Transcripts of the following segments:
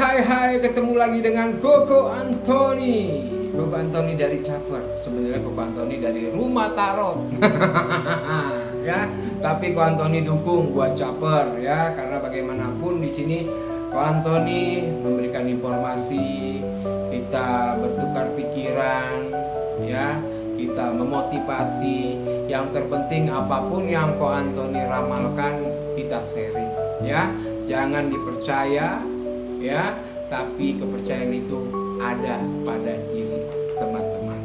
Hai, ketemu lagi dengan Koko Antoni. Koko Antoni dari Caper. Sebenarnya Koko Antoni dari Rumah Tarot. Ya, tapi Koko Antoni dukung buat Caper ya, karena bagaimanapun di sini Koko Antoni memberikan informasi, kita bertukar pikiran ya, kita memotivasi. Yang terpenting apapun yang Koko Antoni ramalkan kita sharing ya. Jangan dipercaya ya, tapi kepercayaan itu ada pada diri teman-teman.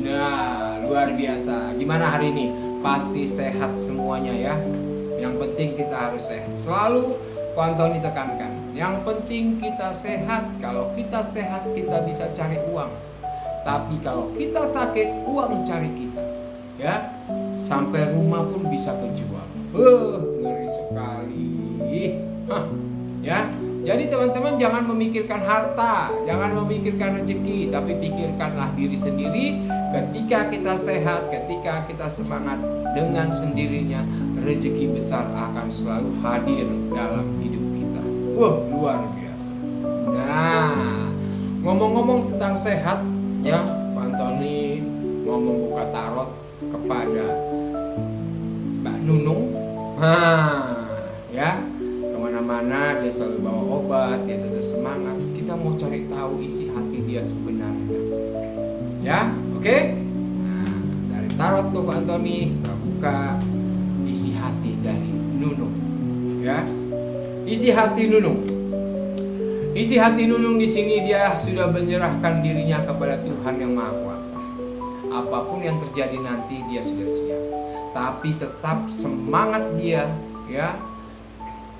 Nah, luar biasa. Gimana hari ini? Pasti sehat semuanya ya. Yang penting kita harus sehat. Selalu Ko Antoni tekankan, yang penting kita sehat. Kalau kita sehat, kita bisa cari uang. Tapi kalau kita sakit, uang cari kita. Ya, sampai rumah pun bisa kejual. Ngeri sekali. Ya. Jadi teman-teman jangan memikirkan harta, jangan memikirkan rezeki, tapi pikirkanlah diri sendiri. Ketika kita sehat, ketika kita semangat, dengan sendirinya rezeki besar akan selalu hadir dalam hidup kita. Luar biasa. Nah, ngomong-ngomong tentang sehat, ya, Pak Antoni mau membuka tarot kepada Mbak Nunung. Ya. Kemana-mana dia selalu bawa obat, dia tetap semangat. Kita mau cari tahu isi hati dia sebenarnya. Ya, oke? Nah, dari tarot Koko Antoni kita buka isi hati dari Nunung. Ya, isi hati Nunung. Isi hati Nunung di sini dia sudah menyerahkan dirinya kepada Tuhan yang Maha Kuasa. Apapun yang terjadi nanti dia sudah siap. Tapi tetap semangat dia, ya.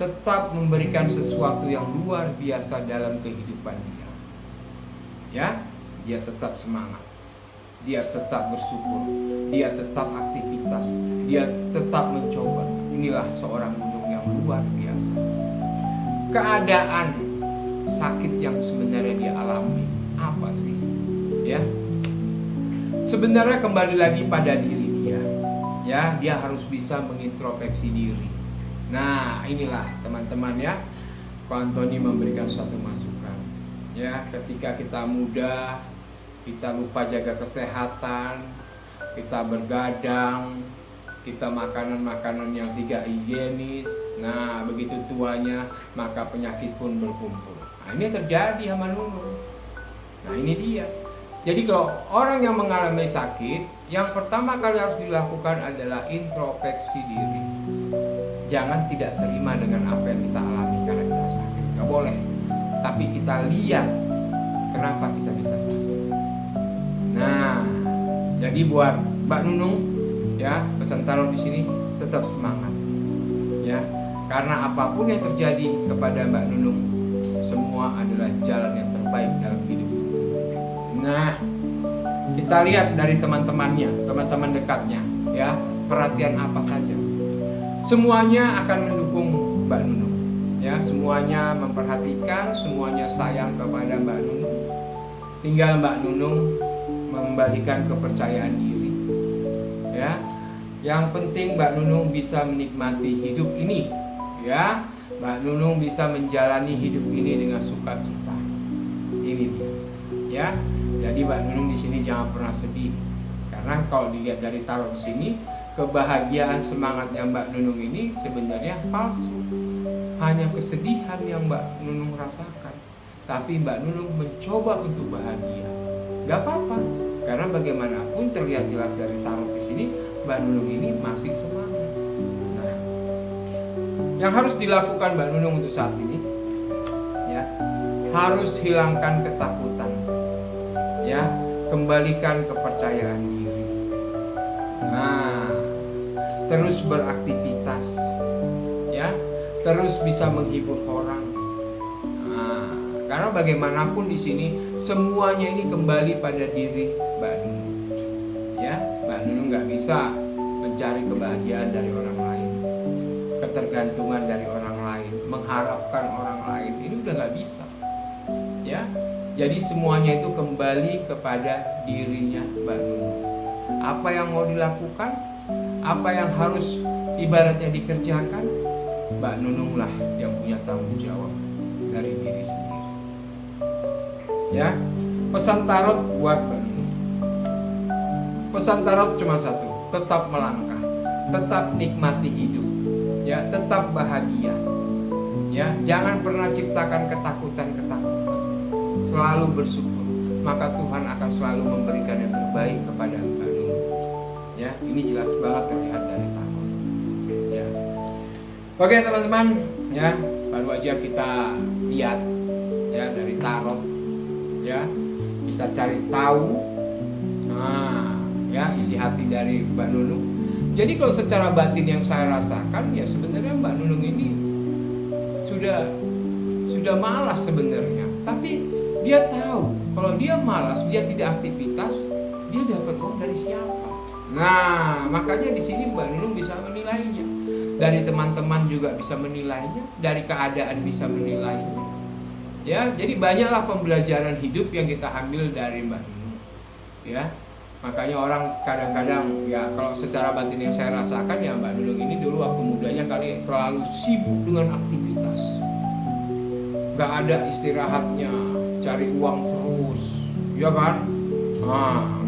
Tetap memberikan sesuatu yang luar biasa dalam kehidupan dia. Ya, dia tetap semangat. Dia tetap bersyukur. Dia tetap aktivitas. Dia tetap mencoba. Inilah seorang Nunung yang luar biasa. Keadaan sakit yang sebenarnya dia alami apa sih? Ya. Sebenarnya kembali lagi pada diri dia. Ya, dia harus bisa mengintrospeksi diri. Nah, inilah teman-teman ya, Ko Antoni memberikan suatu masukan. Ya, ketika kita muda, kita lupa jaga kesehatan, kita bergadang, kita makanan-makanan yang tidak higienis. Nah, begitu tuanya maka penyakit pun berkumpul. Nah, ini terjadi sama Nunung. Nah, ini dia. Jadi kalau orang yang mengalami sakit, yang pertama kali harus dilakukan adalah introspeksi diri. Jangan tidak terima dengan apa yang kita alami karena kita sakit. Gak boleh. Tapi kita lihat kenapa kita bisa sakit. Nah, jadi buat Mbak Nunung, ya, pesan tarot di sini tetap semangat. Ya, karena apapun yang terjadi kepada Mbak Nunung, semua adalah jalan yang terbaik dalam hidup. Nah, kita lihat dari teman-temannya, teman-teman dekatnya, ya, perhatian apa saja. Semuanya akan mendukung Mbak Nunung, ya, semuanya memperhatikan, semuanya sayang kepada Mbak Nunung. Tinggal Mbak Nunung mengembalikan kepercayaan diri, ya. Yang penting Mbak Nunung bisa menikmati hidup ini, ya. Mbak Nunung bisa menjalani hidup ini dengan sukacita. Ini dia, ya. Jadi Mbak Nunung di sini jangan pernah sedih, karena kalau dilihat dari tarot di sini, kebahagiaan semangatnya Mbak Nunung ini sebenarnya palsu. Hanya kesedihan yang Mbak Nunung rasakan. Tapi Mbak Nunung mencoba untuk bahagia. Gak apa-apa, karena bagaimanapun terlihat jelas dari tarot di sini, Mbak Nunung ini masih semangat. Nah, yang harus dilakukan Mbak Nunung untuk saat ini, ya, harus hilangkan ketakutan, ya, kembalikan kepercayaan diri. Nah, terus beraktivitas, ya, terus bisa menghibur orang. Nah, karena bagaimanapun di sini semuanya ini kembali pada diri Mbak Nunung. Ya, Mbak Nunung nggak bisa mencari kebahagiaan dari orang lain, ketergantungan dari orang lain, mengharapkan orang lain, ini udah nggak bisa. Ya, jadi semuanya itu kembali kepada dirinya Mbak Nunung. Apa yang mau dilakukan, apa yang harus ibaratnya dikerjakan, Mbak Nunung lah yang punya tanggung jawab dari diri sendiri. Ya, pesan tarot buat Mbak Nunung. Pesan tarot cuma satu, tetap melangkah, tetap nikmati hidup, ya, tetap bahagia. Ya, jangan pernah ciptakan ketakutan-ketakutan. Selalu bersyukur, maka Tuhan akan selalu memberikan yang terbaik kepada Mbak Nunung. Ya, ini jelas banget terlihat dari tarot. Ya. Oke teman-teman, ya, baru aja kita lihat ya dari tarot. Ya, kita cari tahu ya isi hati dari Mbak Nunung. Jadi kalau secara batin yang saya rasakan, ya sebenarnya Mbak Nunung ini sudah malas sebenarnya, tapi dia tahu kalau dia malas, dia tidak aktivitas, dia dapat uang dari siapa. Nah, makanya di sini Mbak Nunung bisa menilainya, dari teman-teman juga bisa menilainya, dari keadaan bisa menilainya. Ya, jadi banyaklah pembelajaran hidup yang kita ambil dari Mbak Nunung. Ya, makanya orang kadang-kadang ya kalau secara batin yang saya rasakan ya Mbak Nunung ini dulu waktu mudanya kali terlalu sibuk dengan aktivitas, gak ada istirahatnya, cari uang terus, ya kan?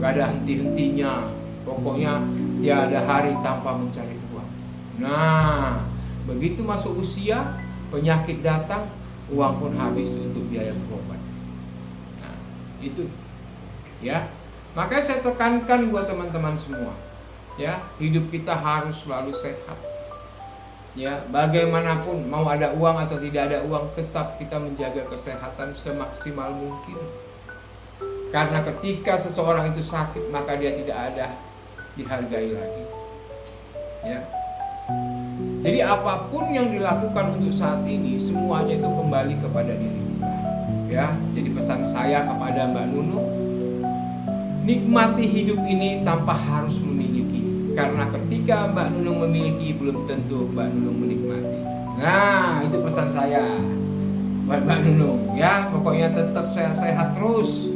Gak ada henti-hentinya, pokoknya tiada hari tanpa mencari uang. Nah, begitu masuk usia, penyakit datang, uang pun habis untuk biaya berobat. Nah, itu ya. Makanya saya tekankan buat teman-teman semua, ya, hidup kita harus selalu sehat. Ya, bagaimanapun mau ada uang atau tidak ada uang, tetap kita menjaga kesehatan semaksimal mungkin. Karena ketika seseorang itu sakit, maka dia tidak ada dihargai lagi. Ya. Jadi apapun yang dilakukan untuk saat ini, semuanya itu kembali kepada diri kita. Ya, jadi pesan saya kepada Mbak Nunung, nikmati hidup ini tanpa harus memiliki. Karena ketika Mbak Nunung memiliki, belum tentu Mbak Nunung menikmati. Nah, itu pesan saya buat Mbak Nunung. Ya, pokoknya tetap sehat terus.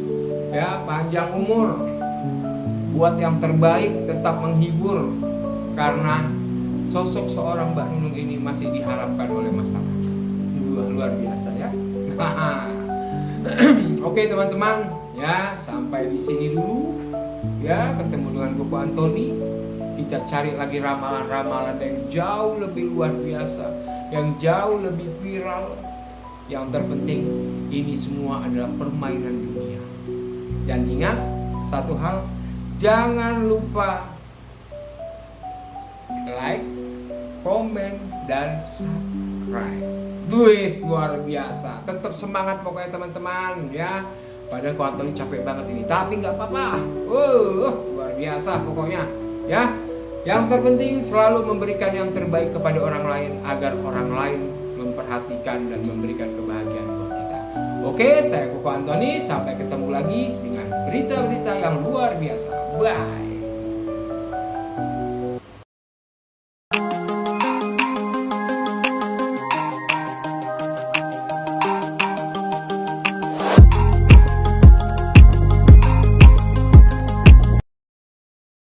Ya, panjang umur. Buat yang terbaik, tetap menghibur. Karena sosok seorang Mbak Nunung ini masih diharapkan oleh masyarakat. Luar biasa ya. Oke teman-teman, ya sampai di sini dulu. Ya, ketemu dengan Koko Antoni. Kita cari lagi ramalan-ramalan yang jauh lebih luar biasa, yang jauh lebih viral. Yang terpenting, ini semua adalah permainan dunia. Dan ingat satu hal, jangan lupa like, komen, dan subscribe. Wis, luar biasa. Tetap semangat pokoknya teman-teman ya. Padahal Ko Antoni capek banget ini, tapi nggak apa-apa. Luar biasa pokoknya ya. Yang terpenting selalu memberikan yang terbaik kepada orang lain, agar orang lain memperhatikan dan memberikan kebahagiaan buat kita. Oke, saya Koko Antoni, sampai ketemu lagi dengan berita-berita yang luar biasa. Bye.